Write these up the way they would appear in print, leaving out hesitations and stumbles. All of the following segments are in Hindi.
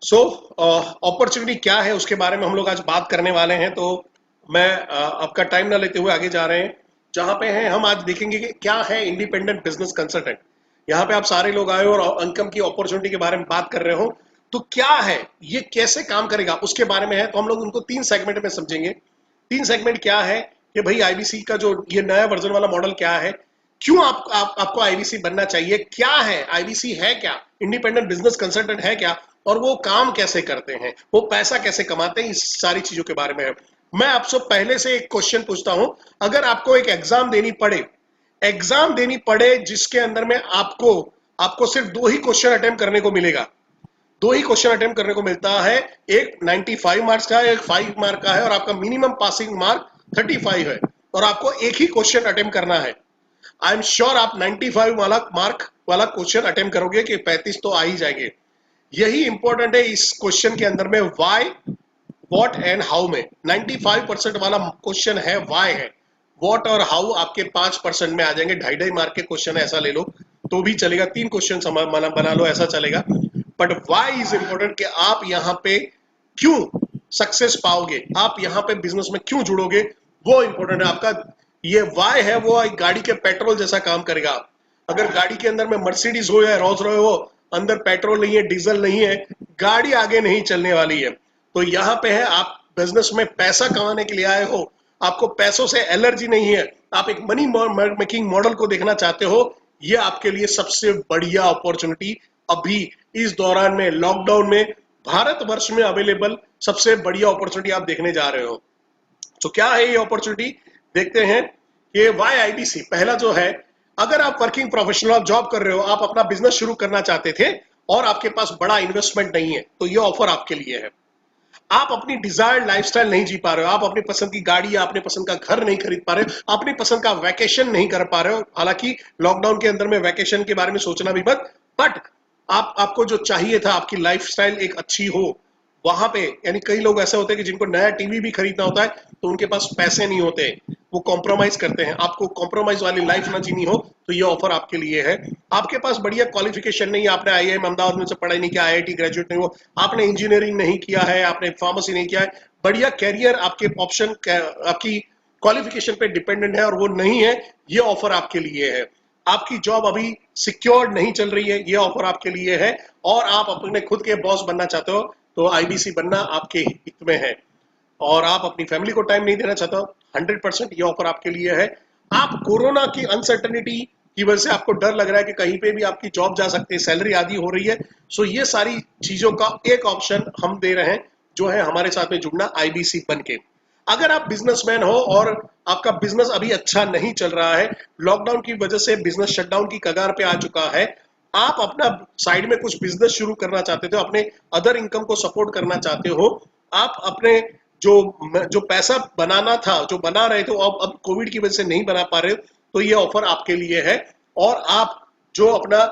सो अपॉर्चुनिटी क्या है उसके बारे में हम लोग आज बात करने वाले हैं। तो मैं आपका टाइम ना लेते हुए आगे जा रहे हैं। जहां पे हैं हम आज देखेंगे कि क्या है इंडिपेंडेंट बिजनेस कंसल्टेंट। यहाँ पे आप सारे लोग आए हो और इनकम की अपॉर्चुनिटी के बारे में बात कर रहे हो। तो क्या है, ये कैसे काम करेगा उसके बारे में है। तो हम लोग उनको 3 सेगमेंट में समझेंगे। 3 सेगमेंट क्या है कि भाई आईबीसी का जो ये नया वर्जन वाला मॉडल क्या है, क्यों आपको आईबीसी बनना चाहिए, क्या है आईबीसी, है क्या इंडिपेंडेंट बिजनेस कंसल्टेंट, है क्या, और वो काम कैसे करते हैं, वो पैसा कैसे कमाते हैं, इस सारी चीजों के बारे में है। मैं आपसे पहले से एक क्वेश्चन पूछता हूं। अगर आपको एक एग्जाम देनी पड़े जिसके अंदर में आपको आपको सिर्फ 2 ही क्वेश्चन अटेम्प्ट करने को मिलेगा, 2 ही क्वेश्चन अटेम्प्ट करने को मिलता है। एक 95 मार्क्स का है, एक 5 मार्क का है, और आपका मिनिमम पासिंग मार्क 35 है, और आपको एक ही क्वेश्चन अटेम्प्ट करना है। आई एम श्योर आप 95 वाला मार्क वाला क्वेश्चन अटेम्प्ट करोगे कि 35 तो आ ही जाएंगे। यही इंपॉर्टेंट है इस क्वेश्चन के अंदर में, व्हाई, व्हाट एंड हाउ में। 95% वाला क्वेश्चन है व्हाई है, व्हाट और हाउ आपके 5% में आ जाएंगे। 2.5 मार्क के क्वेश्चन ऐसा ले लो तो भी चलेगा, 3 क्वेश्चन बना लो ऐसा चलेगा। बट व्हाई इज इंपॉर्टेंट कि आप यहाँ पे क्यों सक्सेस पाओगे, आप यहाँ पे बिजनेस में क्यों जुड़ोगे, वो इंपॉर्टेंट है आपका। ये व्हाई है वो एक गाड़ी के पेट्रोल जैसा काम करेगा। अगर गाड़ी के अंदर में मर्सिडीज हो या रोल्स रॉयस हो, अंदर पेट्रोल नहीं है, डीजल नहीं है, गाड़ी आगे नहीं चलने वाली है। तो यहाँ पे है, आप बिजनेस में पैसा कमाने के लिए आए हो, आपको पैसों से एलर्जी नहीं है, आप एक मनी मेकिंग मॉडल को देखना चाहते हो, ये आपके लिए सबसे बढ़िया अपॉर्चुनिटी अभी इस दौरान में, लॉकडाउन में, भारतवर्ष में अवेलेबल सबसे बढ़िया अपॉर्चुनिटी आप देखने जा रहे हो। तो क्या है ये अपॉर्चुनिटी, देखते हैं। ये वाई आईबीसी पहला जो है, अगर आप वर्किंग प्रोफेशनल, आप जॉब कर रहे हो, आप अपना बिजनेस शुरू करना चाहते थे और आपके पास बड़ा इन्वेस्टमेंट नहीं है, तो ये ऑफर आपके लिए है। आप अपनी डिजायर्ड लाइफस्टाइल नहीं जी पा रहे हो, आप अपनी पसंद की गाड़ी या अपने पसंद का घर नहीं खरीद पा रहे हो, अपनी पसंद का वैकेशन नहीं कर पा रहे हो। हालांकि लॉकडाउन के अंदर में वैकेशन के बारे में सोचना भी मत, बट आपको जो चाहिए था, आपकी लाइफस्टाइल एक अच्छी हो, वहां पे, यानी कई लोग ऐसे होते हैं कि जिनको नया टीवी भी खरीदना होता है तो उनके पास पैसे नहीं होते, वो कॉम्प्रोमाइज करते हैं। आपको कॉम्प्रोमाइज वाली लाइफ ना जीनी हो तो ये ऑफर आपके लिए है। आपके पास बढ़िया क्वालिफिकेशन नहीं है, आपने आईआईएम अहमदाबाद में से पढ़ाई नहीं किया, आईआईटी ग्रेजुएट नहीं हो, आपने इंजीनियरिंग नहीं किया है, आपने फार्मेसी नहीं किया है, बढ़िया कैरियर आपके ऑप्शन आपकी क्वालिफिकेशन पे डिपेंडेंट है और वो नहीं है, ये ऑफर आपके लिए है। आपकी जॉब अभी सिक्योर नहीं चल रही है, ये ऑफर आपके लिए है। और आप अपने खुद के बॉस बनना चाहते हो तो आईबीसी बनना आपके हित में है। और आप अपनी फैमिली को टाइम नहीं देना चाहते हो, 100% ये ऑफर आपके लिए है। आप कोरोना की अनसर्टनिटी की वजह से आपको डर लग रहा है कि कहीं पे भी आपकी जॉब जा सकती है, सैलरी आधी हो रही है, सो ये सारी चीजों का एक ऑप्शन हम दे रहे हैं, जो है हमारे साथ में जुड़ना आईबीसी बन के। अगर आप बिजनेसमैन हो और आपका बिजनेस अभी अच्छा नहीं चल रहा है, लॉकडाउन की वजह से बिजनेस शटडाउन की कगार पे आ चुका है, आप अपना साइड में कुछ बिजनेस शुरू करना चाहते थे, अपने अदर इनकम को सपोर्ट करना चाहते हो, आप अपने जो जो पैसा बनाना था, जो बना रहे थे, अब कोविड की वजह से नहीं बना पा रहे, तो ये ऑफर आपके लिए है। और आप जो अपना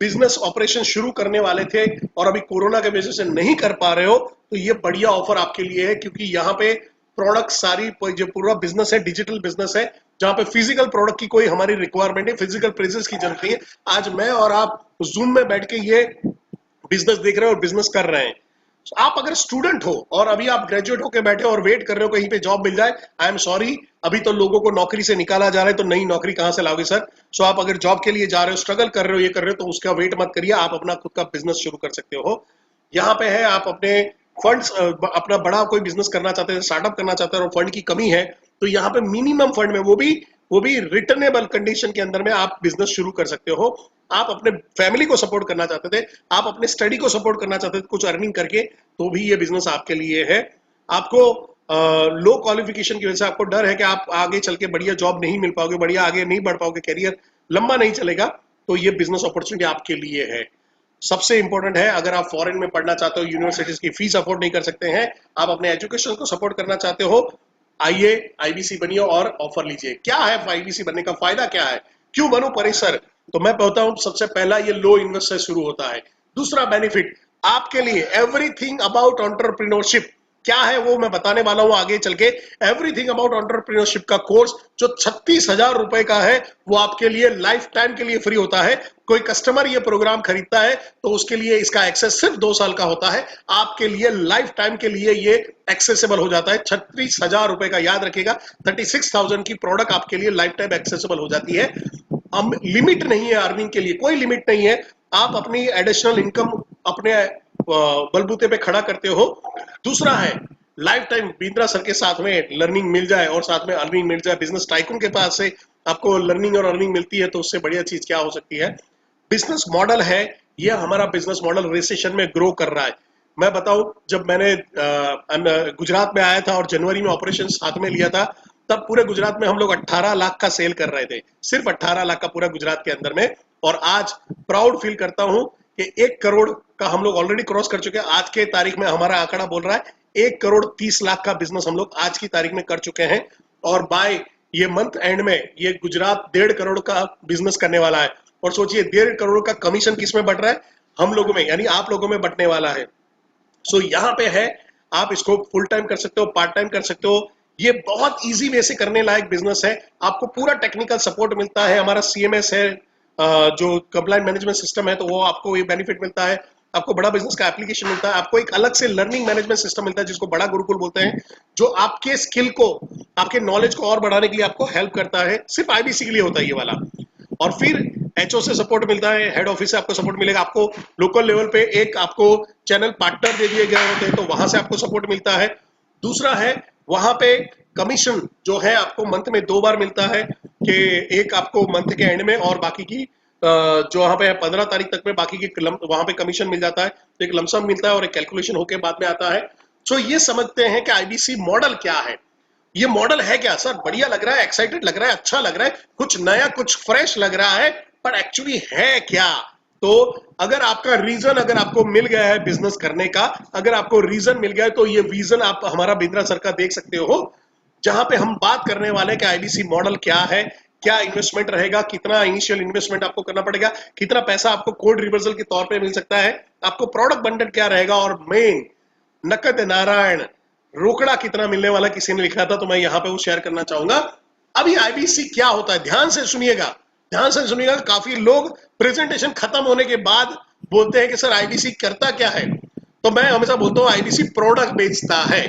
बिजनेस ऑपरेशन शुरू करने वाले थे और अभी कोरोना की वजह से नहीं कर पा रहे हो, तो ये बढ़िया ऑफर आपके लिए है, क्योंकि यहाँ पे प्रोडक्ट सारी, जो पूरा बिजनेस है डिजिटल बिजनेस है, जहां पे फिजिकल प्रोडक्ट की कोई हमारी रिक्वायरमेंट है, फिजिकल प्रेजेंस की जरूरत नहीं है। आज मैं और आप जूम में बैठ के ये बिजनेस देख रहे हो और बिजनेस कर रहे हैं। आप अगर स्टूडेंट हो और अभी आप ग्रेजुएट होकर बैठे हो और वेट कर रहे हो कहीं पे जॉब मिल जाए, आई एम सॉरी, अभी तो लोगों को नौकरी से निकाला जा रहा है, तो नई नौकरी कहां से लाओगे सर। सो आप अगर जॉब के लिए जा रहे हो, स्ट्रगल कर रहे हो, ये कर रहे हो, तो उसका वेट मत करिए, आप अपना खुद का बिजनेस शुरू कर सकते हो। यहाँ पे है, आप अपने फंड्स, अपना बड़ा कोई बिजनेस करना चाहते हैं, स्टार्टअप करना चाहते हैं और फंड की कमी है, तो यहाँ पे मिनिमम फंड में, वो भी रिटर्नेबल कंडीशन के अंदर में आप बिजनेस शुरू कर सकते हो। आप अपने फैमिली को सपोर्ट करना चाहते थे, आप अपने स्टडी को सपोर्ट करना चाहते थे कुछ अर्निंग करके, तो भी ये बिजनेस आपके लिए है। आपको लो क्वालिफिकेशन की वजह से आपको डर है कि आप आगे चल के बढ़िया जॉब नहीं मिल पाओगे, बढ़िया आगे नहीं बढ़ पाओगे, कैरियर लंबा नहीं चलेगा, तो ये बिजनेस अपॉर्चुनिटी आपके लिए है। सबसे इंपॉर्टेंट है, अगर आप फॉरेन में पढ़ना चाहते हो, यूनिवर्सिटीज की फीस अफोर्ड नहीं कर सकते हैं, आप अपने एजुकेशन को सपोर्ट करना चाहते हो, आइए आईबीसी बनिए और ऑफर लीजिए। क्या है आईबीसी बनने का फायदा, क्या है, क्यों बनूं परिसर। तो मैं कहता हूं, सबसे पहला ये लो इन्वेस्ट से शुरू होता है। दूसरा बेनिफिट आपके लिए, एवरीथिंग अबाउट एंटरप्रेन्योरशिप, क्या है वो मैं बताने वाला हूं आगे चल के। एवरीथिंग अबाउट एंटरप्रेन्योरशिप का कोर्स जो 36,000 रुपए का है वो आपके लिए लाइफ टाइम के लिए फ्री होता है। कोई कस्टमर ये प्रोग्राम खरीदता है तो उसके लिए इसका एक्सेस सिर्फ 2 साल का होता है, आपके लिए लाइफ टाइम के लिए ये एक्सेसिबल हो जाता है। 36,000 रुपए का, याद रखिएगा, 36,000 की प्रोडक्ट आपके लिए लाइफ टाइम एक्सेसिबल हो जाती है। लिमिट नहीं है अर्निंग के लिए, कोई लिमिट नहीं है। आप अपनी एडिशनल इनकम अपने बलबूते पे खड़ा करते हो। दूसरा है लाइफ टाइम बिंद्रा सर के साथ में लर्निंग मिल जाए और साथ में अर्निंग मिल जाए। बिजनेस टाइकून के पास से आपको लर्निंग और अर्निंग मिलती है तो उससे बढ़िया चीज क्या हो सकती है। बिजनेस मॉडल है ये, हमारा बिजनेस मॉडल रिसेशन में ग्रो कर रहा है। मैं बताऊं, जब मैंने गुजरात में आया था और जनवरी में ऑपरेशन हाथ में लिया था, तब पूरे गुजरात में हम लोग 18 लाख का सेल कर रहे थे, सिर्फ 18 लाख का पूरा गुजरात के अंदर में। और आज प्राउड फील करता हूं कि 1 करोड़ का हम लोग ऑलरेडी क्रॉस कर चुके हैं। आज के तारीख में हमारा आंकड़ा बोल रहा है 1 करोड़ 30 लाख का बिजनेस हम लोग आज की तारीख में कर चुके हैं। और बाय ये मंथ एंड में ये गुजरात 1.5 करोड़ का बिजनेस करने वाला है। और सोचिए 1.5 करोड़ का कमीशन किस में बट रहा है, हम लोगों में, यानी आप लोगों में बटने वाला है। सो यहाँ पे है, आप इसको फुल टाइम कर सकते हो, पार्ट टाइम कर सकते हो। ये बहुत इजी वे से करने लायक बिजनेस है। आपको पूरा टेक्निकल सपोर्ट मिलता है, हमारा सीएमएस है, जो कंप्लाइंट मैनेजमेंट सिस्टम है, तो वो आपको ये बेनिफिट मिलता है। आपको बड़ा बिजनेस का एप्लीकेशन मिलता है, आपको एक अलग से लर्निंग मैनेजमेंट सिस्टम मिलता है जिसको बड़ा गुरुकुल बोलते हैं, जो आपके स्किल को, आपके नॉलेज को और बढ़ाने के लिए आपको हेल्प करता है। सिर्फ आईबीसी के लिए होता है ये वाला। और फिर एचओ से सपोर्ट मिलता है, हेड ऑफिस से आपको सपोर्ट मिलेगा। आपको लोकल लेवल पे एक आपको चैनल पार्टनर दे दिए गए होते हैं तो वहां से आपको सपोर्ट मिलता है। दूसरा है वहां पे कमीशन जो है आपको मंथ में 2 बार मिलता है, कि एक आपको मंथ के एंड में और बाकी की जो वहां पे 15 तारीख तक में बाकी की वहां पे कमीशन मिल जाता है। तो एक लमसम मिलता है और एक कैलकुलेशन होके बाद में आता है। सो ये समझते हैं कि आईबीसी मॉडल क्या है। ये मॉडल है क्या सर, बढ़िया लग रहा है, एक्साइटेड लग रहा है, अच्छा लग रहा है, कुछ नया कुछ फ्रेश लग रहा है, पर एक्चुअली है क्या। तो अगर आपका रीजन, अगर आपको मिल गया है बिजनेस करने का, अगर आपको रीजन मिल गया है, तो ये विजन आप हमारा बिंद्रा सर का देख सकते हो, जहां पे हम बात करने वाले कि आईबीसी मॉडल क्या है, क्या इन्वेस्टमेंट रहेगा, कितना इनिशियल इन्वेस्टमेंट आपको करना पड़ेगा, कितना पैसा आपको कोड रिवर्सल के तौर पे मिल सकता है, आपको प्रोडक्ट बंडल क्या रहेगा, और मेन नकद नारायण रोकड़ा कितना मिलने वाला, किसी ने लिखा था तो मैं यहाँ पे वो शेयर करना चाहूंगा। अभी आईबीसी क्या होता है, ध्यान से सुनिएगा, ध्यान से सुनिएगा। काफी लोग प्रेजेंटेशन खत्म होने के बाद बोलते हैं कि सर आईबीसी करता क्या है, तो मैं हमेशा बोलता हूँ आईबीसी प्रोडक्ट बेचता है।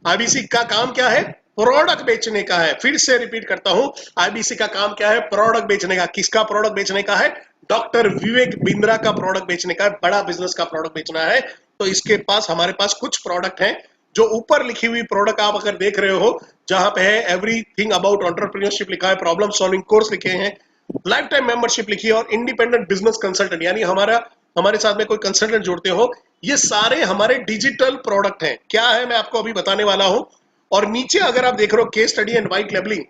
आईबीसी का काम क्या है, प्रोडक्ट बेचने का है। फिर से रिपीट करता हूं, आईबीसी का काम क्या है, प्रोडक्ट बेचने का। किसका प्रोडक्ट बेचने का है, डॉक्टर विवेक बिंद्रा का प्रोडक्ट बेचने का है, बड़ा बिजनेस का प्रोडक्ट बेचना है। तो इसके पास, हमारे पास कुछ प्रोडक्ट हैं, जो ऊपर लिखी हुई प्रोडक्ट आप अगर देख रहे हो, जहां पे है एवरीथिंग अबाउट एंटरप्रेन्योरशिप लिखा है, प्रॉब्लम सॉल्विंग कोर्स लिखे हैं, लाइफ टाइम मेंबरशिप लिखी है, और इंडिपेंडेंट बिजनेस कंसल्टेंट, यानी हमारे साथ में कोई कंसल्टेंट जोड़ते हो, ये सारे हमारे डिजिटल प्रोडक्ट हैं। क्या है मैं आपको अभी बताने वाला हूं। और नीचे अगर आप देख रहे हो case study and white labelling,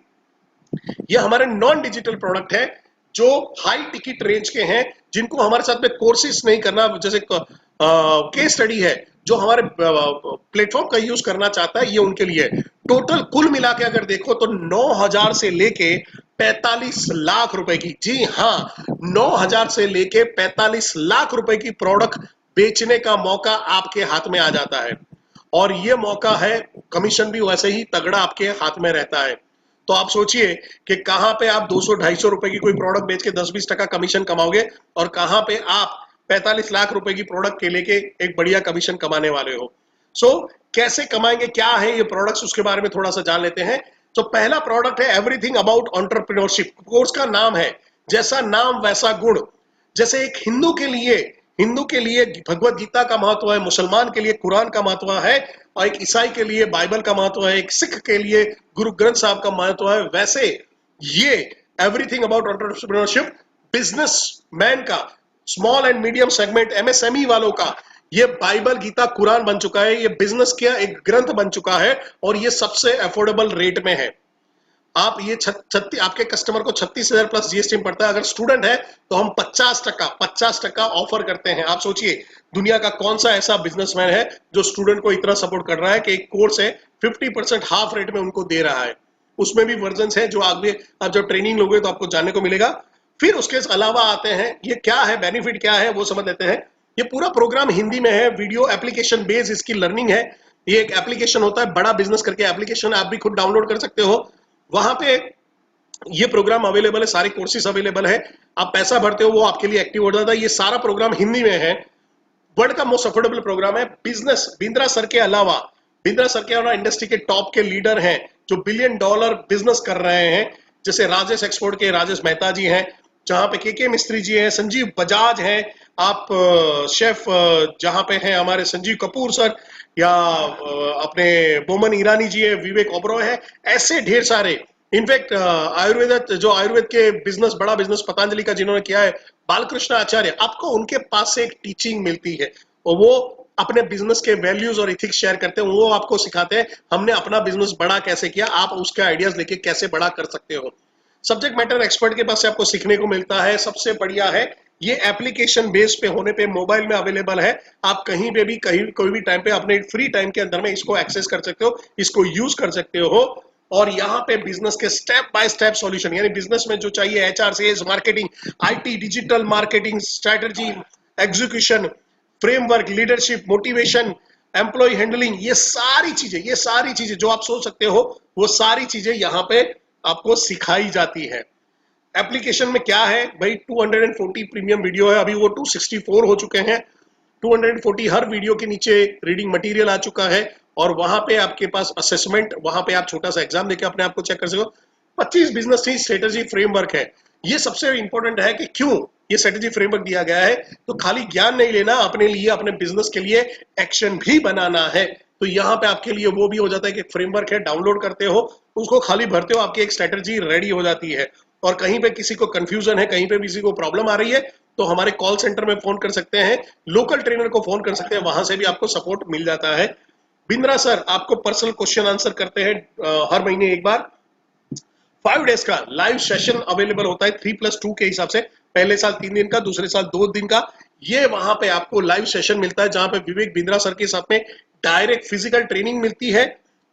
ये हमारे नॉन डिजिटल प्रोडक्ट है, जो हाई टिकट रेंज के हैं, जिनको हमारे साथ में कोर्सेस नहीं करना, जैसे केस स्टडी है, जो हमारे प्लेटफॉर्म का यूज करना चाहता है, ये उनके लिए। टोटल कुल मिला के अगर देखो तो 9,000 से लेके 45 लाख रुपए की, जी हाँ, 9,000 से लेके 45 लाख रुपए की प्रोडक्ट बेचने का मौका आपके हाथ में आ जाता है। और ये मौका है, कमीशन भी वैसे ही तगड़ा आपके हाथ में रहता है। तो आप सोचिए कि कहां पे आप 200-250 रुपए की कोई प्रोडक्ट बेच के 10-20% कमीशन कमाओगे, और कहां पे आप 45 लाख रुपए की प्रोडक्ट के लेके एक बढ़िया कमीशन कमाने वाले हो। सो कैसे कमाएंगे, क्या है ये प्रोडक्ट्स, उसके बारे में थोड़ा सा जान लेते हैं। तो पहला प्रोडक्ट है एवरीथिंग अबाउट एंटरप्रेन्योरशिप। कोर्स का नाम है जैसा नाम वैसा गुण। जैसे एक हिंदू के लिए भगवत गीता का महत्व है, मुसलमान के लिए कुरान का महत्व है, और एक ईसाई के लिए बाइबल का महत्व है, एक सिख के लिए गुरु ग्रंथ साहब का महत्व है, वैसे ये everything about entrepreneurship businessman का, small and medium segment, MSME वालों का, ये बाइबल गीता कुरान बन चुका है। ये बिजनेस का एक ग्रंथ बन चुका है, और ये सबसे अफोर्डेबल रेट में है। आप ये आपके कस्टमर को 36,000 प्लस जीएसटी में पड़ता है। अगर स्टूडेंट है तो हम 50% ऑफर करते हैं। आप सोचिए दुनिया का कौन सा ऐसा बिजनेसमैन है जो स्टूडेंट को इतना सपोर्ट कर रहा है कि एक कोर्स है 50% हाफ रेट में उनको दे रहा है। उसमें भी वर्जन है जो आगे आप जब ट्रेनिंग लोगे तो आपको जानने को मिलेगा। फिर उसके अलावा आते हैं, ये क्या है, बेनिफिट क्या है वो समझ लेते हैं। ये पूरा प्रोग्राम हिंदी में है, वीडियो एप्लीकेशन बेस्ड इसकी लर्निंग है। ये एक एप्लीकेशन होता है, बड़ा बिजनेस करके एप्लीकेशन, आप भी खुद डाउनलोड कर सकते हो। वहां पे ये प्रोग्राम अवेलेबल है, सारे कोर्सेज अवेलेबल है। आप पैसा भरते हो, वो आपके लिए एक्टिव हो जाता है। ये सारा प्रोग्राम हिंदी में है। वर्ल्ड का मोस्ट अफोर्डेबल प्रोग्राम है। बिजनेस बिंद्रा सर के अलावा, बिंद्रा सर के अलावा इंडस्ट्री के टॉप के लीडर हैं जो $1 बिलियन बिजनेस कर रहे हैं, जैसे राजेश एक्सपोर्ट के राजेश मेहता जी हैं, जहां पे के मिस्त्री जी हैं, संजीव बजाज हैं, आप शेफ जहां पे हैं हमारे संजीव कपूर सर, या अपने बोमन ईरानी जी है, विवेक ओबरॉय है, ऐसे ढेर सारे। इनफैक्ट आयुर्वेद, जो आयुर्वेद के बिजनेस, बड़ा बिजनेस पतंजलि का जिन्होंने किया है, बालकृष्ण आचार्य, आपको उनके पास से एक टीचिंग मिलती है और वो अपने बिजनेस के वैल्यूज और इथिक्स शेयर करते हैं। वो आपको सिखाते हैं हमने अपना बिजनेस बड़ा कैसे किया, आप उसके आइडियाज लेके कैसे बड़ा कर सकते हो। सब्जेक्ट मैटर एक्सपर्ट के पास से आपको सीखने को मिलता है। सबसे बढ़िया है ये एप्लीकेशन बेस पे होने पे मोबाइल में अवेलेबल है। आप कहीं पे भी, कहीं कोई भी टाइम पे अपने फ्री टाइम के अंदर में इसको एक्सेस कर सकते हो, इसको यूज कर सकते हो। और यहाँ पे बिजनेस के स्टेप बाय स्टेप सॉल्यूशन, यानी बिजनेस में जो चाहिए, HR, sales, marketing, IT, digital marketing, strategy, execution, framework, leadership, motivation, employ handling, ये सारी चीजें जो आप सोच सकते हो, वो सारी चीजें यहाँ पे आपको सिखाई जाती है। एप्लीकेशन में क्या है भाई, 240 प्रीमियम वीडियो है, अभी वो 264 हो चुके हैं। 240 हर वीडियो के नीचे रीडिंग मटेरियल आ चुका है, और वहां पे आपके पास असेसमेंट, वहां पे आप छोटा सा एग्जाम देके अपने आप को चेक कर सकते हो। 25 बिजनेस स्ट्रेटेजी फ्रेमवर्क है। ये सबसे इंपॉर्टेंट है कि क्यों ये स्ट्रेटेजी फ्रेमवर्क दिया गया है, तो खाली ज्ञान नहीं लेना, अपने लिए, अपने बिजनेस के लिए एक्शन भी बनाना है। तो यहाँ पे आपके लिए वो भी हो जाता है कि फ्रेमवर्क है, डाउनलोड करते हो, उसको खाली भरते हो, आपकी एक स्ट्रेटेजी रेडी हो जाती है। और कहीं पे किसी को कंफ्यूजन है, कहीं पे किसी को प्रॉब्लम आ रही है, तो हमारे कॉल सेंटर में फोन कर सकते हैं, लोकल ट्रेनर को फोन कर सकते हैं, वहां से भी आपको सपोर्ट मिल जाता है। बिंद्रा सर आपको पर्सनल क्वेश्चन आंसर करते हैं हर महीने एक बार। 5 डेज का लाइव सेशन अवेलेबल होता है 3+2 के हिसाब से। पहले साल 3 दिन का, दूसरे साल 2 दिन का। ये वहां पे आपको लाइव सेशन मिलता है, जहां पे विवेक बिंद्रा सर के साथ में डायरेक्ट फिजिकल ट्रेनिंग मिलती है।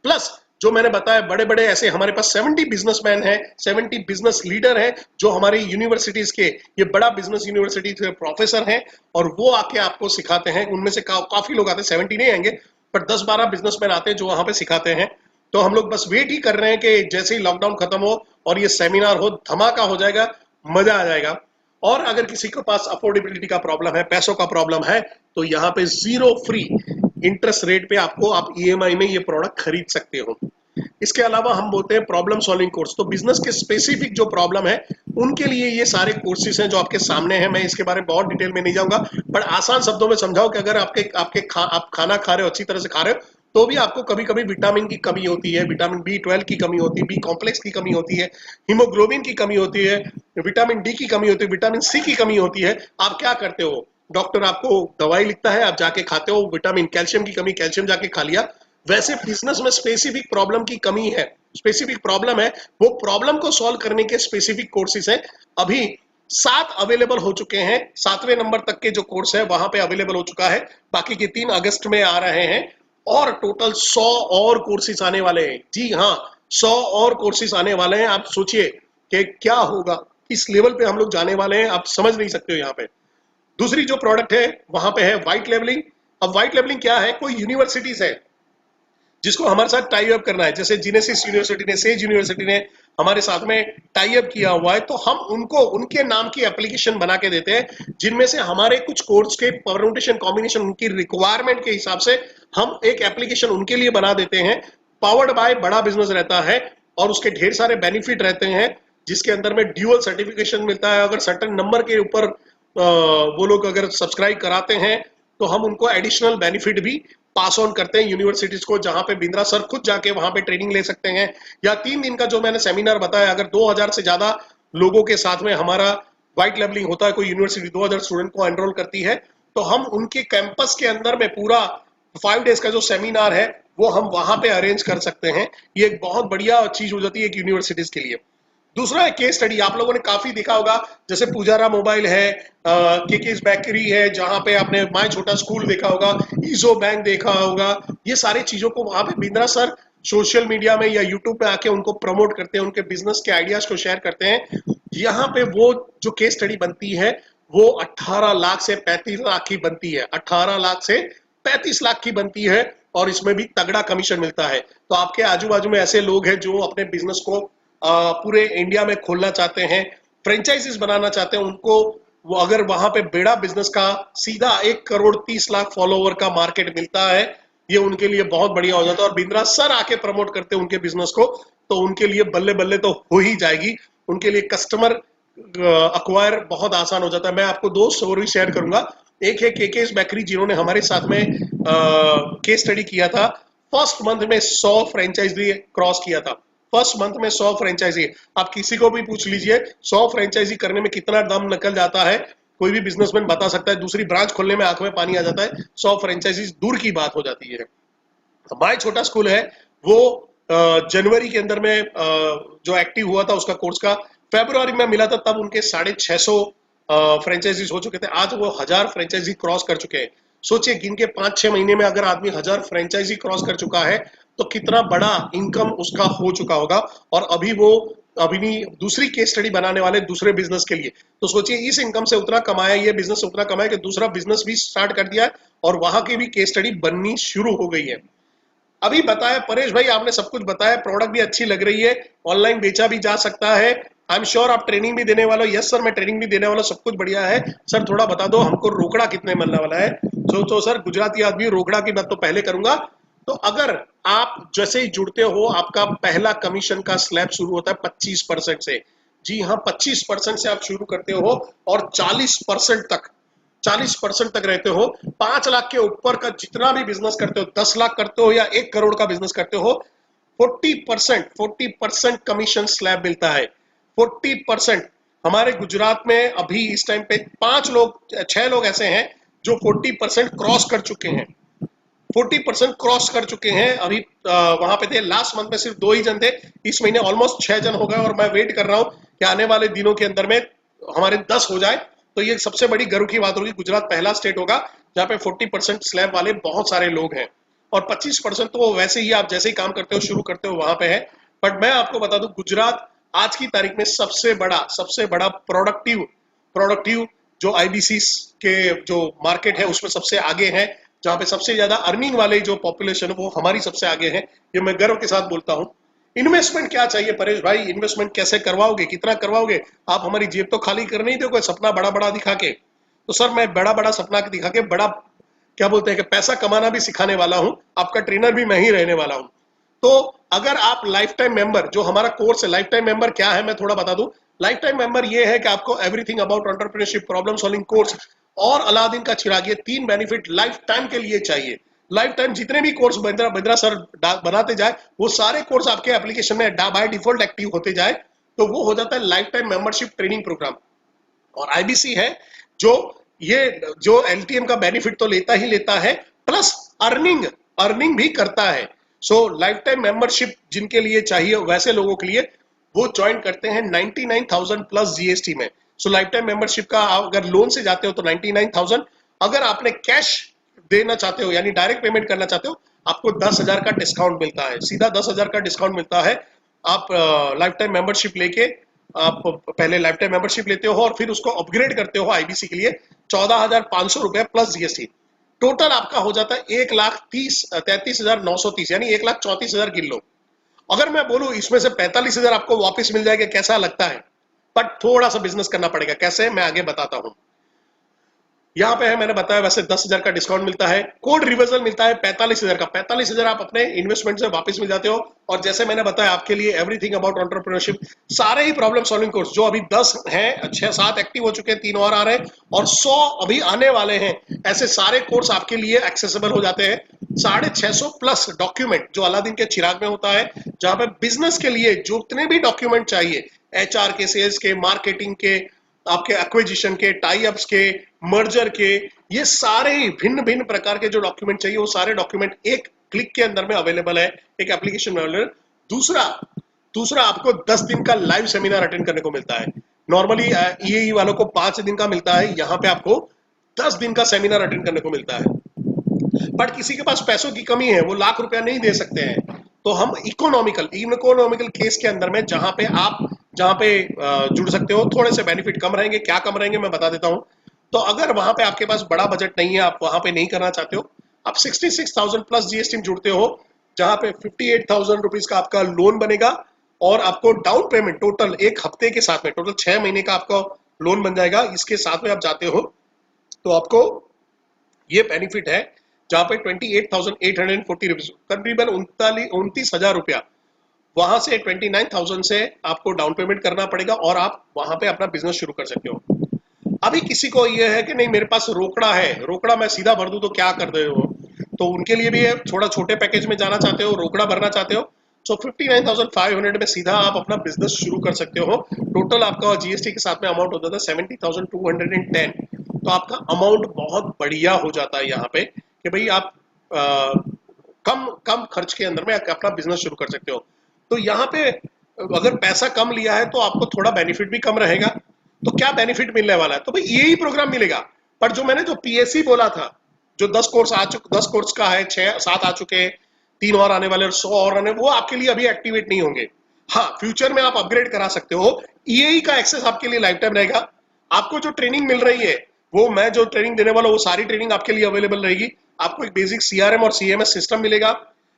प्लस जो मैंने बताया, बड़े बड़े ऐसे हमारे पास 70 बिजनेसमैन हैं, 70 बिजनेस लीडर हैं, जो हमारी यूनिवर्सिटीज के, ये बड़ा बिजनेस यूनिवर्सिटी के प्रोफेसर हैं, और वो आके आपको सिखाते हैं। उनमें से काफी लोग आते हैं, 70 नहीं आएंगे, पर 10-12 बिजनेसमैन आते हैं जो वहां पे सिखाते हैं। तो हम लोग बस वेट ही कर रहे हैं कि जैसे ही लॉकडाउन खत्म हो और ये सेमिनार हो, धमाका हो जाएगा, मजा आ जाएगा। और अगर किसी के पास अफोर्डेबिलिटी का प्रॉब्लम है, पैसों का प्रॉब्लम है, तो यहाँ पे 0 फ्री इंटरेस्ट रेट पे आपको, आप ईएमआई में ये प्रोडक्ट खरीद सकते हो। इसके अलावा हम बोलते हैं प्रॉब्लम सॉल्विंग कोर्स। तो बिजनेस के स्पेसिफिक जो प्रॉब्लम है, उनके लिए ये सारे कोर्सेज हैं जो आपके सामने हैं। मैं इसके बारे में बहुत डिटेल में नहीं जाऊंगा, पर आसान शब्दों में समझाओ कि अगर आप खाना खा रहे हो, अच्छी तरह से खा रहे हो, तो भी आपको कभी कभी विटामिन की कमी होती है, विटामिन B12 की कमी होती है, बी कॉम्प्लेक्स की कमी होती है, हीमोग्लोबिन की कमी होती है, विटामिन डी की कमी होती है, विटामिन सी की कमी होती है। आप क्या करते हो, डॉक्टर आपको दवाई लिखता है, आप जाके खाते हो। विटामिन, कैल्शियम की कमी, कैल्शियम जाके खा लिया। वैसे बिजनेस में स्पेसिफिक प्रॉब्लम की कमी है, स्पेसिफिक प्रॉब्लम है, वो प्रॉब्लम को सॉल्व करने के स्पेसिफिक कोर्सेज हैं। अभी 7 अवेलेबल हो चुके हैं, 7वें नंबर तक के जो कोर्स है वहां पे अवेलेबल हो चुका है। बाकी के 3 अगस्त में आ रहे हैं, और टोटल 100 और कोर्सेज आने वाले हैं। जी हाँ, 100 और कोर्सेज आने वाले हैं। आप सोचिए कि क्या होगा, इस लेवल पे हम लोग जाने वाले हैं, आप समझ नहीं सकते हो। यहाँ पे दूसरी जो प्रोडक्ट है वहां पे है व्हाइट लेवलिंग। अब व्हाइट लेवलिंग क्या है, कोई यूनिवर्सिटीज है जिसको हमारे साथ टाई अप करना है, जैसे जिनेसिस यूनिवर्सिटी ने, सेज यूनिवर्सिटी ने हमारे साथ में टाई अप किया हुआ है, तो हम उनको उनके नाम की एप्लीकेशन बना के देते हैं, जिनमें से हमारे कुछ कोर्स के परम्यूटेशन कॉम्बिनेशन, उनकी रिक्वायरमेंट के हिसाब से हम एक एप्लीकेशन उनके लिए बना देते हैं। पावर्ड बाय बड़ा बिजनेस रहता है, और उसके ढेर सारे बेनिफिट रहते हैं, जिसके अंदर में ड्यूअल सर्टिफिकेशन मिलता है। अगर सर्टेन नंबर के ऊपर वो लोग अगर सब्सक्राइब कराते हैं, तो हम उनको एडिशनल बेनिफिट भी पास ऑन करते हैं यूनिवर्सिटीज को, जहां पे बिंद्रा सर खुद जाके वहां पे ट्रेनिंग ले सकते हैं। या 3 दिन का जो मैंने सेमिनार बताया, अगर 2000 से ज्यादा लोगों के साथ में हमारा व्हाइट लेवलिंग होता है, कोई यूनिवर्सिटी 2000 स्टूडेंट को एनरोल करती है, तो हम उनके कैंपस के अंदर में पूरा 5 डेज का जो सेमिनार है वो हम वहां पे अरेंज कर सकते हैं। ये एक बहुत बढ़िया चीज हो जाती है एक यूनिवर्सिटीज के लिए। दूसरा है केस स्टडी। आप लोगों ने काफी देखा होगा, जैसे पुजारा मोबाइल है, केकेस बेकरी है, जहां पे आपने माय छोटा स्कूल देखा होगा, ईजो बैंक देखा होगा। ये सारी चीजों को वहां पे बिंद्रा सर सोशल मीडिया में या यूट्यूब पे आके उनको प्रमोट करते हैं, उनके बिजनेस के आइडियाज को शेयर करते हैं। यहाँ पे वो जो केस स्टडी बनती है वो 18 लाख से 35 लाख की बनती है, 18 लाख से 35 लाख की बनती है। और इसमें भी तगड़ा कमीशन मिलता है। तो आपके आजू बाजू में ऐसे लोग हैं जो अपने बिजनेस को पूरे इंडिया में खोलना चाहते हैं, फ्रेंचाइजीज बनाना चाहते हैं, उनको वो अगर वहां पे बेड़ा बिजनेस का सीधा 1 करोड़ 30 लाख फॉलोवर का मार्केट मिलता है, ये उनके लिए बहुत बढ़िया हो जाता है। और बिंद्रा सर आके प्रमोट करते हैं उनके बिजनेस को, तो उनके लिए बल्ले बल्ले तो हो ही जाएगी, उनके लिए कस्टमर अक्वायर बहुत आसान हो जाता है। मैं आपको 2 स्टोरी शेयर करूंगा। एक है केकेस बेकरी, जिन्होंने हमारे साथ में केस स्टडी किया था। फर्स्ट मंथ में 100 फ्रेंचाइजी क्रॉस किया था। फर्स्ट मंथ में 100 फ्रेंचाइजी। आप किसी को भी पूछ लीजिए 100 फ्रेंचाइजी करने में कितना दम निकल जाता है, कोई भी बिजनेसमैन बता सकता है। दूसरी ब्रांच खोलने में आंख में पानी आ जाता है, 100 फ्रेंचाइजी दूर की बात हो जाती है। माय छोटा स्कूल है, वो जनवरी के अंदर में जो एक्टिव हुआ था उसका कोर्स का, फरवरी में मिला था, तब उनके 650 फ्रेंचाइजीज हो चुके थे। आज वो 1000 फ्रेंचाइजी क्रॉस कर चुके हैं। सोचिए गिन के 5-6 महीने में अगर आदमी 1000 फ्रेंचाइजी क्रॉस कर चुका है तो कितना बड़ा इनकम उसका हो चुका होगा। और अभी वो दूसरी केस स्टडी बनाने वाले दूसरे बिजनेस के लिए। तो सोचिए इस इनकम से उतना कमाया, ये बिजनेस से उतना कमाया कि दूसरा बिजनेस भी स्टार्ट कर दिया है और वहां की भी केस स्टडी बननी शुरू हो गई है। अभी बताया परेश भाई, आपने सब कुछ बताया, प्रोडक्ट भी अच्छी लग रही है, ऑनलाइन बेचा भी जा सकता है, आई एम श्योर आप ट्रेनिंग भी देने वाले हो। यस सर, मैं ट्रेनिंग भी देने वाला, सब कुछ बढ़िया है। सर थोड़ा बता दो हमको रोकड़ा कितने मिलने वाला है। तो सर गुजराती आदमी, रोकड़ा की बात तो पहले करूंगा। तो अगर आप जैसे ही जुड़ते हो, आपका पहला कमीशन का स्लैब शुरू होता है 25% से। जी हाँ, 25% से आप शुरू करते हो और 40% तक रहते हो। 5 लाख के ऊपर का जितना भी बिजनेस करते हो, 10 लाख करते हो या 1 करोड़ का बिजनेस करते हो, 40% कमीशन स्लैब मिलता है। 40%। हमारे गुजरात में अभी इस टाइम पे 6 लोग ऐसे हैं जो 40% क्रॉस कर चुके हैं। 40% क्रॉस कर चुके हैं। अभी वहां पे थे, लास्ट मंथ में सिर्फ 2 ही जन थे, इस महीने ऑलमोस्ट 6 जन हो गए। और मैं वेट कर रहा हूं कि आने वाले दिनों के अंदर में हमारे 10 हो जाए, तो ये सबसे बड़ी गर्व की बात होगी। गुजरात पहला स्टेट होगा जहां पे 40% स्लैब वाले बहुत सारे लोग हैं। और 25% तो वैसे ही आप जैसे ही काम करते हो, शुरू करते हो, वहां पे है। बट मैं आपको बता दूं, गुजरात आज की तारीख में सबसे बड़ा प्रोडक्टिव जो आईबीसी के जो मार्केट है उसमें सबसे आगे है, जहां पे सबसे ज्यादा अर्निंग वाले जो पॉपुलेशन है वो हमारी सबसे आगे है। ये मैं गर्व के साथ बोलता हूं। इन्वेस्टमेंट क्या चाहिए परेश भाई, इन्वेस्टमेंट कैसे करवाओगे, कितना करवाओगे? आप हमारी जेब तो खाली कर नहीं दोगे सपना बड़ा बड़ा दिखा के। तो सर मैं बड़ा बड़ा सपना दिखा के बड़ा क्या बोलते हैं कि पैसा कमाना भी सिखाने वाला हूं, आपका ट्रेनर भी मैं ही रहने वाला हूं। तो अगर आप लाइफ टाइम मेंबर, जो हमारा कोर्स है, लाइफ टाइम मेंबर क्या है मैं थोड़ा बता दूं। लाइफ टाइम मेंबर ये है कि आपको everything about entrepreneurship, problem solving course और अलादीन का चिराग, ये 3 बेनिफिट लाइफ टाइम के लिए चाहिए। लाइफ टाइम जितने भी कोर्स बिंद्रा सर बनाते जाए, वो सारे कोर्स आपके एप्लीकेशन में बाय डिफॉल्ट एक्टिव होते जाए, तो वो हो जाता है life time membership training programme. और आईबीसी है जो ये जो एलटीएम का बेनिफिट तो लेता ही लेता है, प्लस अर्निंग भी करता है। सो लाइफ टाइम मेंबरशिप जिनके लिए चाहिए, वैसे लोगों के लिए वो ज्वाइन करते हैं 99,000 प्लस जीएसटी में। सो लाइफ टाइम मेंबरशिप का अगर लोन से जाते हो तो 99,000, अगर आपने कैश देना चाहते हो यानी डायरेक्ट पेमेंट करना चाहते हो, आपको 10,000 का डिस्काउंट मिलता है, सीधा 10,000 का डिस्काउंट मिलता है। आप लाइफ टाइम मेंबरशिप लेके, आप पहले लाइफ टाइम मेंबरशिप लेते हो और फिर उसको अपग्रेड करते हो आईबीसी के लिए, 14,500 रुपए प्लस जीएसटी। टोटल आपका हो जाता है 1,33,930, यानी 1,34,000 गिन लो। अगर मैं बोलूं इसमें से 45,000 आपको वापस मिल जाएगा, कैसा लगता है? बट थोड़ा सा बिजनेस करना पड़ेगा, कैसे मैं आगे बताता हूं। यहाँ पे है, मैंने बताया वैसे 10,000 का डिस्काउंट मिलता है, कोड रिवर्सल मिलता है 45,000 का। 45,000 आप अपने इन्वेस्टमेंट से वापस मिल जाते हो। और जैसे मैंने बताया आपके लिए एवरीथिंग अबाउट एंटरप्रेन्योरशिप, सारे ही प्रॉब्लम सॉल्विंग कोर्स जो अभी 10 हैं, 6-7 एक्टिव हो चुके हैं, 3 और आ रहे हैं और 100 अभी आने वाले हैं। ऐसे सारे कोर्स आपके लिए एक्सेसिबल हो जाते हैं। 650 प्लस डॉक्यूमेंट जो अलादीन के चिराग में होता है, जहां पे बिजनेस के लिए जितने भी डॉक्यूमेंट चाहिए, एचआर के, सेल्स के, मार्केटिंग के, आपके एक्विजिशन के, टाई अप्स के, मर्जर के, ये सारे भिन्न भिन्न प्रकार के जो डॉक्यूमेंट चाहिए, वो सारे डॉक्यूमेंट एक क्लिक के अंदर में अवेलेबल है, एक एप्लीकेशन में अवेलेबल। दूसरा आपको 10 दिन का लाइव सेमिनार अटेंड करने को मिलता है। नॉर्मली ईएई वालों को 5 दिन का मिलता है, यहाँ पे आपको 10 दिन का सेमिनार अटेंड करने को मिलता है। बट किसी के पास पैसों की कमी है, वो लाख रुपया नहीं दे सकते हैं, तो हम इकोनॉमिकल केस के अंदर में जहां पे जुड़ सकते हो, थोड़े से बेनिफिट कम रहेंगे। क्या कम रहेंगे मैं बता देता हूं। तो अगर वहां पे आपके पास बड़ा बजट नहीं है, आप वहां पे नहीं करना चाहते हो, आप 66,000 प्लस जीएसटी में जुड़ते हो, जहां पे 58,000 रुपीज का आपका लोन बनेगा और आपको डाउन पेमेंट टोटल एक हफ्ते के साथ में टोटल 6 महीने का आपका लोन बन जाएगा। इसके साथ में आप जाते हो तो आपको ये बेनिफिट है, जहां पे 28,840 रुपीज करीबन 29,000 रुपया वहां से 29,000 से आपको डाउन पेमेंट करना पड़ेगा और आप वहां पे अपना बिजनेस शुरू कर सकते हो। अभी किसी को ये है कि नहीं मेरे पास रोकड़ा है, रोकड़ा मैं सीधा भर दूं तो क्या कर रहे हो, तो उनके लिए भी थोड़ा छोटे पैकेज में जाना चाहते हो, रोकड़ा भरना चाहते हो, तो 59,500 में सीधा आप अपना बिजनेस शुरू कर सकते हो। टोटल आपका जीएसटी के साथ में अमाउंट हो जाता है 70,210। तो आपका अमाउंट बहुत बढ़िया हो जाता है यहाँ पे कि भाई आप कम कम खर्च के अंदर में अपना बिजनेस शुरू कर सकते हो। तो यहाँ पे अगर पैसा कम लिया है तो आपको थोड़ा बेनिफिट भी कम रहेगा। तो क्या बेनिफिट मिलने वाला है, तो भाई यही प्रोग्राम मिलेगा। पर जो मैंने जो पीएससी बोला था, जो 10 कोर्स का है, 6-7 आ चुके हैं, 3 और आने वाले और 100 और आने, वो आपके लिए अभी एक्टिवेट नहीं होंगे। हाँ, फ्यूचर में आप अपग्रेड करा सकते हो। ईएई का एक्सेस आपके लिए लाइफ टाइम रहेगा। आपको जो ट्रेनिंग मिल रही है, वो मैं जो ट्रेनिंग देने वाला हूँ, वो सारी ट्रेनिंग आपके लिए अवेलेबल रहेगी। आपको एक बेसिक सीआरएम और सीएमएस सिस्टम मिलेगा,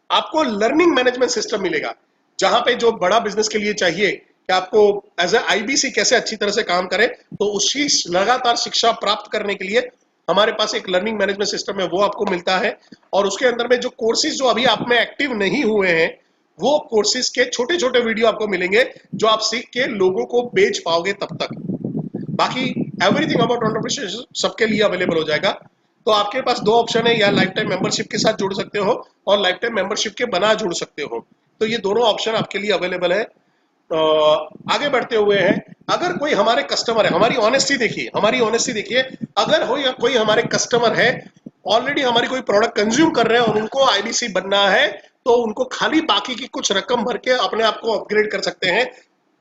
आपको लर्निंग मैनेजमेंट सिस्टम मिलेगा, जहां पे जो बड़ा बिजनेस के लिए चाहिए कि आपको एज ए आईबीसी कैसे अच्छी तरह से काम करे, तो उसकी लगातार शिक्षा प्राप्त करने के लिए हमारे पास एक लर्निंग मैनेजमेंट सिस्टम है, वो आपको मिलता है। और उसके अंदर में जो कोर्सेज जो अभी आप में एक्टिव नहीं हुए हैं, वो कोर्सेज के छोटे छोटे वीडियो आपको मिलेंगे, जो आप सीख के लोगों को बेच पाओगे तब तक। बाकी एवरीथिंग अबाउट एंटरप्रेन्योरशिप सबके लिए अवेलेबल हो जाएगा। तो आपके पास दो ऑप्शन है, या लाइफ टाइम मेंबरशिप के साथ जुड़ सकते हो और लाइफ टाइम मेंबरशिप के बना जुड़ सकते हो। तो ये दोनों ऑप्शन आपके लिए अवेलेबल है। आगे बढ़ते हुए हैं, अगर कोई हमारे कस्टमर है, हमारी ऑनेस्टी देखिए, अगर हो या कोई हमारे कस्टमर है, ऑलरेडी हमारी कोई प्रोडक्ट कंज्यूम कर रहे हैं और उनको आईबीसी बनना है, तो उनको खाली बाकी की कुछ रकम भर के अपने आप को अपग्रेड कर सकते हैं।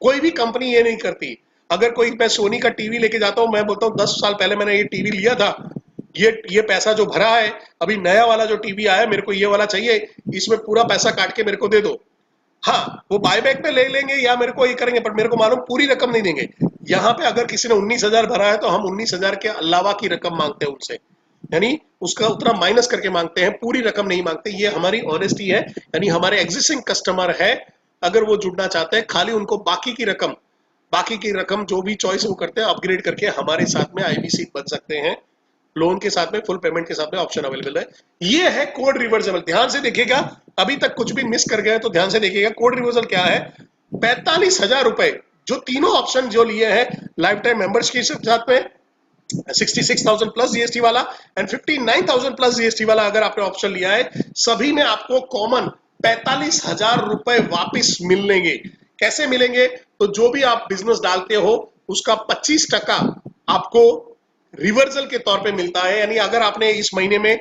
कोई भी कंपनी ये नहीं करती। अगर कोई, मैं सोनी का टीवी लेके जाता हूं, मैं बोलता हूँ 10 साल पहले मैंने ये टीवी लिया था, ये पैसा जो भरा है, अभी नया वाला जो टीवी आया मेरे को ये वाला चाहिए, इसमें पूरा पैसा काट के मेरे को दे दो। हाँ, वो बायबैक में ले लेंगे या मेरे को ये करेंगे, पर मेरे को मालूम पूरी रकम नहीं देंगे। यहाँ पे अगर किसी ने 19,000 भरा है तो हम 19,000 के अलावा की रकम मांगते हैं उनसे, यानी उसका उतना माइनस करके मांगते हैं, पूरी रकम नहीं मांगते। ये हमारी ऑनेस्टी है। यानी हमारे एग्जिस्टिंग कस्टमर है, अगर वो जुड़ना चाहते हैं, खाली उनको बाकी की रकम जो भी चॉइस वो करते हैं, अपग्रेड करके हमारे साथ में आईबीसी बन सकते हैं। लोन के साथ में, फुल पेमेंट के साथ में ऑप्शन अवेलेबल है। ये है कोड रिवर्सबल। ध्यान से देखिएगा, अभी तक कुछ भी मिस कर गए तो ध्यान से देखिएगा। कोड रिवर्सल क्या है? 45,000 रुपए, जो तीनों ऑप्शन जो लिए हैं लाइफ टाइम मेंबर्स के साथ में, 66,000 प्लस जीएसटी वाला एंड 59,000 प्लस जीएसटी वाला, अगर आपने ऑप्शन लिया है, सभी में आपको कॉमन 45,000 रुपए वापिस मिलेंगे। कैसे मिलेंगे? तो जो भी आप बिजनेस डालते हो उसका 25% आपको रिवर्सल के तौर पे मिलता है। यानी अगर आपने इस महीने में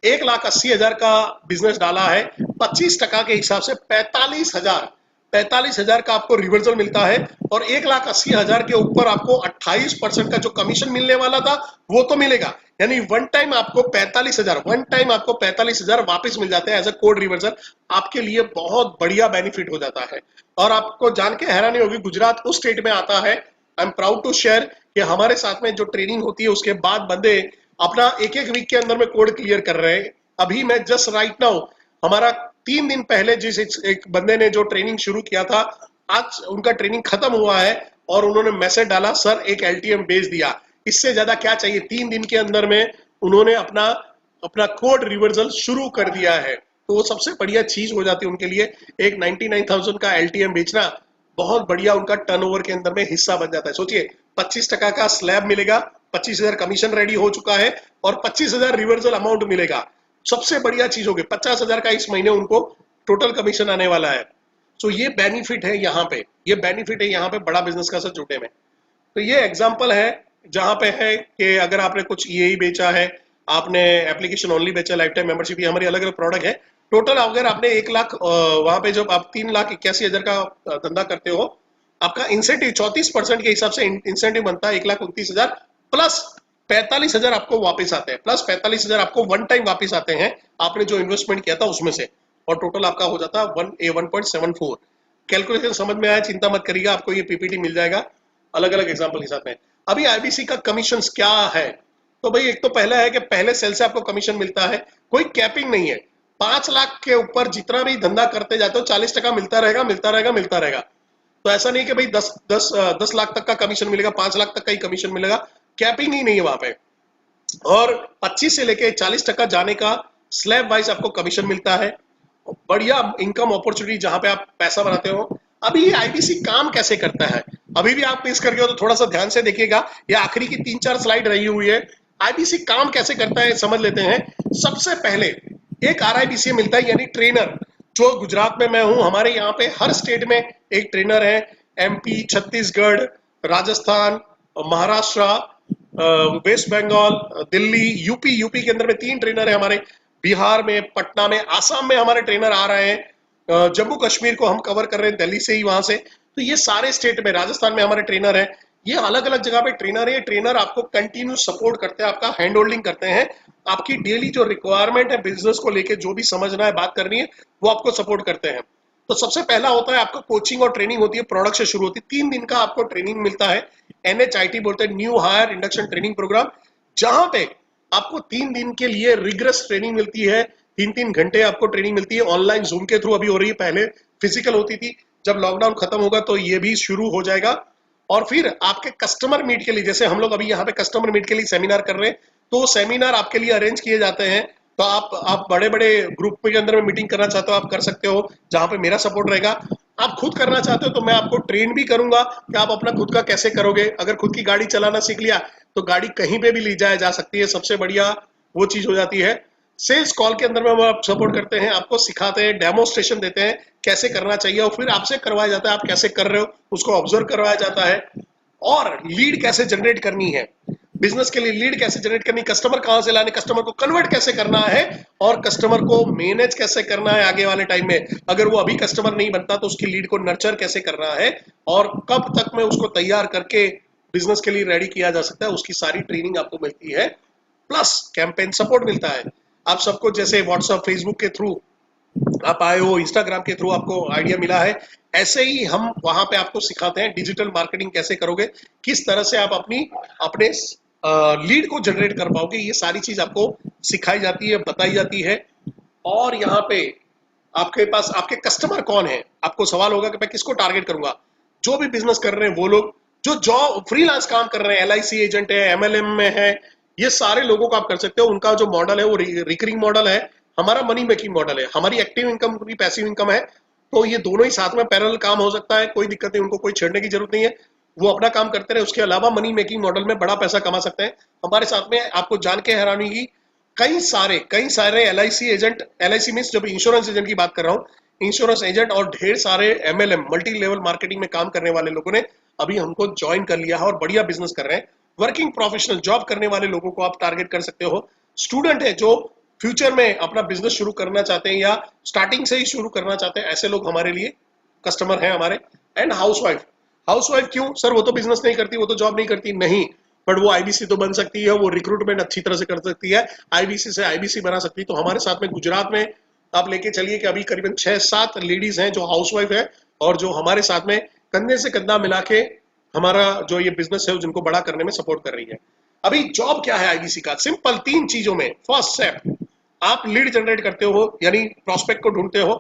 1,80,000 का बिजनेस डाला है, 25% के हिसाब से 45,000 का आपको रिवर्सल मिलता है। और 1,80,000 के ऊपर आपको 28% का जो कमीशन मिलने वाला था वो तो मिलेगा। यानी वन टाइम आपको 45,000 वापस मिल जाते हैं एज अ कोड रिवर्सल। आपके लिए बहुत बढ़िया बेनिफिट हो जाता है। और आपको जान के हैरानी होगी, गुजरात उस स्टेट में आता है, I am proud to share, कि हमारे साथ में जो ट्रेनिंग होती है उसके बाद बंदे अपना एक वीक के अंदर में कोड क्लियर कर रहे हैं। अभी मैं जस्ट राइट नाउ, हमारा 3 दिन पहले जिस एक बंदे ने जो ट्रेनिंग शुरू किया था, आज उनका ट्रेनिंग खत्म हुआ है और उन्होंने मैसेज डाला, सर एक एलटीएम भेज दिया। इससे ज्यादा क्या चाहिए? 3 दिन के अंदर में उन्होंने अपना कोड रिवर्सल शुरू कर दिया है। तो वो सबसे बढ़िया चीज हो जाती है उनके लिए। एक 99,000 का एलटीएम बेचना बहुत बढ़िया उनका टर्नओवर के अंदर में हिस्सा बन जाता है। सोचिए, 25% का स्लैब मिलेगा, 25,000 कमीशन रेडी हो चुका है और 25,000 रिवर्सल अमाउंट मिलेगा। सबसे बढ़िया चीज होगी, 50,000 का इस महीने उनको टोटल कमीशन आने वाला है। तो ये बेनिफिट है यहाँ पे, बड़ा बिजनेस का साथ जुटे में। तो ये एग्जांपल है जहां पे है कि अगर आपने कुछ ईएई बेचा है, आपने एप्लीकेशन ओनली बेचा, लाइफ टाइम मेंबरशिप, ये हमारी अलग अलग प्रोडक्ट है। टोटल अगर आपने 1 लाख, वहां पे जब आप 3,81,000 का धंधा करते हो, आपका इंसेंटिव 34% के हिसाब से इंसेंटिव बनता है 1,29,000 प्लस 45,000 आपको वापस आते हैं, प्लस 45,000 आपको वन टाइम वापस आते हैं आपने जो इन्वेस्टमेंट किया था उसमें से। और टोटल आपका हो जाता है 1.74। कैलकुलेशन समझ में आया? चिंता मत करिएगा, आपको ये पीपीटी मिल जाएगा अलग अलग एग्जाम्पल के साथ में। अभी आईबीसी का कमीशन क्या है? तो भाई एक तो पहला है कि पहले सेल से आपको कमीशन मिलता है। कोई कैपिंग नहीं है। 5 लाख के ऊपर जितना भी धंधा करते जाते हो 40% मिलता रहेगा, मिलता रहेगा, मिलता रहेगा। तो ऐसा नहीं कि भाई 10 लाख तक का कमीशन मिलेगा, 5 लाख तक का ही कमीशन मिलेगा, कैपिंग ही नहीं है वहां पे। और 25 से लेके 40% जाने का स्लैब वाइज आपको कमीशन मिलता है। बढ़िया इनकम अपॉर्चुनिटी जहां पे आप पैसा बनाते हो। अभी ये आईबीसी काम कैसे करता है, अभी भी आप मिस कर गए हो तो थोड़ा सा ध्यान से देखिएगा, ये आखिरी की 3-4 स्लाइड रही हुई है। आईबीसी काम कैसे करता है समझ लेते हैं। सबसे पहले एक आरआईबीसी मिलता है, यानी ट्रेनर। जो गुजरात में मैं हूं, हमारे यहाँ पे हर स्टेट में एक ट्रेनर है। MP, Chhattisgarh, Rajasthan, Maharashtra, West Bengal, Delhi, UP. UP के अंदर में 3 ट्रेनर है हमारे। बिहार में, पटना में, आसाम में हमारे ट्रेनर आ रहे हैं। जम्मू कश्मीर को हम कवर कर रहे हैं दिल्ली से ही, वहां से। तो ये सारे स्टेट में, राजस्थान में हमारे ट्रेनर है। ये अलग अलग जगह पे ट्रेनर है। ट्रेनर आपको कंटिन्यू सपोर्ट करते हैं, आपका हैंड होल्डिंग करते हैं। आपकी डेली जो रिक्वायरमेंट है बिजनेस को लेके, जो भी समझना है, बात करनी है, वो आपको सपोर्ट करते हैं। तो सबसे पहला होता है आपका कोचिंग और ट्रेनिंग होती है, प्रोडक्ट से शुरू होती है। 3 दिन का आपको ट्रेनिंग मिलता है। एनएचआईटी बोलते हैं, new hire induction training programme, जहां पे आपको 3 दिन के लिए रिगरस ट्रेनिंग मिलती है। 3-3 घंटे आपको ट्रेनिंग मिलती है। ऑनलाइन जूम के थ्रू अभी हो रही है, पहले फिजिकल होती थी। जब लॉकडाउन खत्म होगा तो ये भी शुरू हो जाएगा। और फिर आपके कस्टमर मीट के लिए, जैसे हम लोग अभी यहाँ पे कस्टमर मीट के लिए सेमिनार कर रहे हैं, तो सेमिनार आपके लिए अरेंज किए जाते हैं। तो आप बड़े बड़े ग्रुप के अंदर में मीटिंग करना चाहते हो, आप कर सकते हो, जहां पे मेरा सपोर्ट रहेगा। आप खुद करना चाहते हो तो मैं आपको ट्रेन भी करूंगा कि आप अपना खुद का कैसे करोगे। अगर खुद की गाड़ी चलाना सीख लिया तो गाड़ी कहीं पे भी ले जाया जा सकती है, सबसे बढ़िया वो चीज हो जाती है। सेल्स कॉल के अंदर में हम आप सपोर्ट करते हैं, आपको सिखाते हैं, डेमोस्ट्रेशन देते हैं कैसे करना चाहिए, और फिर आपसे करवाया जाता है, आप कैसे कर रहे हो उसको ऑब्जर्व करवाया जाता है। और लीड कैसे जनरेट करनी है, बिजनेस के लिए लीड कैसे जनरेट करनी, कस्टमर कहां से लाने, कस्टमर को कन्वर्ट कैसे करना है, और कस्टमर को मैनेज कैसे करना है आगे वाले टाइम में। अगर वो अभी कस्टमर नहीं बनता तो उसकी लीड को नर्चर कैसे करना है, और कब तक में उसको तैयार करके बिजनेस के लिए रेडी किया जा सकता है, उसकी सारी ट्रेनिंग आपको मिलती है। प्लस कैंपेन सपोर्ट मिलता है। आप सबको जैसे व्हाट्सएप, फेसबुक के थ्रू आप आए हो, इंस्टाग्राम के थ्रू आपको आइडिया मिला है, ऐसे ही हम वहां पे आपको सिखाते हैं डिजिटल मार्केटिंग कैसे करोगे, किस तरह से आप अपने लीड को जनरेट कर पाओगे। ये सारी चीज आपको सिखाई जाती है, बताई जाती है। और यहाँ पे आपके पास आपके कस्टमर कौन है, आपको सवाल होगा कि मैं किसको टारगेट करूंगा। जो भी बिजनेस कर रहे हैं वो लोग, जो जॉब फ्रीलांस काम कर रहे हैं, एलआईसी एजेंट है, एमएलएम में है, ये सारे लोगों को आप कर सकते हो। उनका जो मॉडल है वो रिकरिंग मॉडल है, हमारा मनी मेकिंग मॉडल है। हमारी एक्टिव इनकम भी पैसिव इनकम है, तो ये दोनों ही साथ में पैरेलल काम हो सकता है, कोई दिक्कत नहीं, उनको कोई छेड़ने की जरूरत नहीं है, वो अपना काम करते रहे। उसके अलावा मनी मेकिंग मॉडल में बड़ा पैसा कमा सकते हैं। हमारे साथ में आपको जान के हैरानी होगी, कई सारे एलआईसी एजेंट, एलआईसी मींस जब इंश्योरेंस एजेंट की बात कर रहा हूँ, इंश्योरेंस एजेंट और ढेर सारे एमएलएम, मल्टी लेवल मार्केटिंग में काम करने वाले लोगों ने अभी हमको ज्वाइन कर लिया है और बढ़िया बिजनेस कर रहे हैं। वर्किंग प्रोफेशनल, जॉब करने वाले लोगों को आप टारगेट कर सकते हो। स्टूडेंट है जो फ्यूचर में अपना बिजनेस शुरू करना चाहते हैं या स्टार्टिंग से ही शुरू करना चाहते हैं, ऐसे लोग हमारे लिए कस्टमर हैं हमारे। एंड हाउसवाइफ, हाउसवाइफ क्यों सर, वो तो बिजनेस नहीं करती, वो तो जॉब नहीं करती, नहीं, बट वो आईबीसी तो बन सकती है, वो रिक्रूटमेंट अच्छी तरह से कर सकती है, आईबीसी से आईबीसी बना सकती है। तो हमारे साथ में गुजरात में आप लेके चलिए कि अभी करीबन 6-7 लेडीज हैं जो हाउसवाइफ है, और जो हमारे साथ में कंधे से कंधा मिला के हमारा जो ये बिजनेस है जिनको बड़ा करने में सपोर्ट कर रही है। अभी जॉब क्या है आईबीसी का, सिंपल 3 चीजों में। फर्स्ट स्टेप, आप लीड जनरेट करते हो, यानी प्रोस्पेक्ट को ढूंढते हो,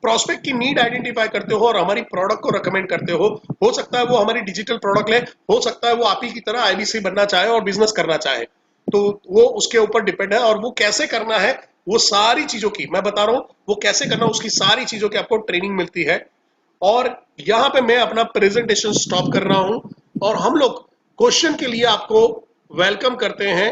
प्रोस्पेक्ट की नीड आइडेंटिफाई करते हो और हमारी प्रोडक्ट को रेकमेंड करते हो। हो सकता है वो हमारी डिजिटल प्रोडक्ट है, हो सकता है वो आप ही की तरह आईबीसी बनना चाहे और बिजनेस करना चाहे, तो वो उसके ऊपर डिपेंड है। और वो कैसे करना है, वो सारी चीजों की मैं बता रहा हूं, वो कैसे करना उसकी सारी चीजों की आपको ट्रेनिंग मिलती है। और यहाँ पे मैं अपना प्रेजेंटेशन स्टॉप कर रहा हूं, और हम लोग क्वेश्चन के लिए आपको वेलकम करते हैं।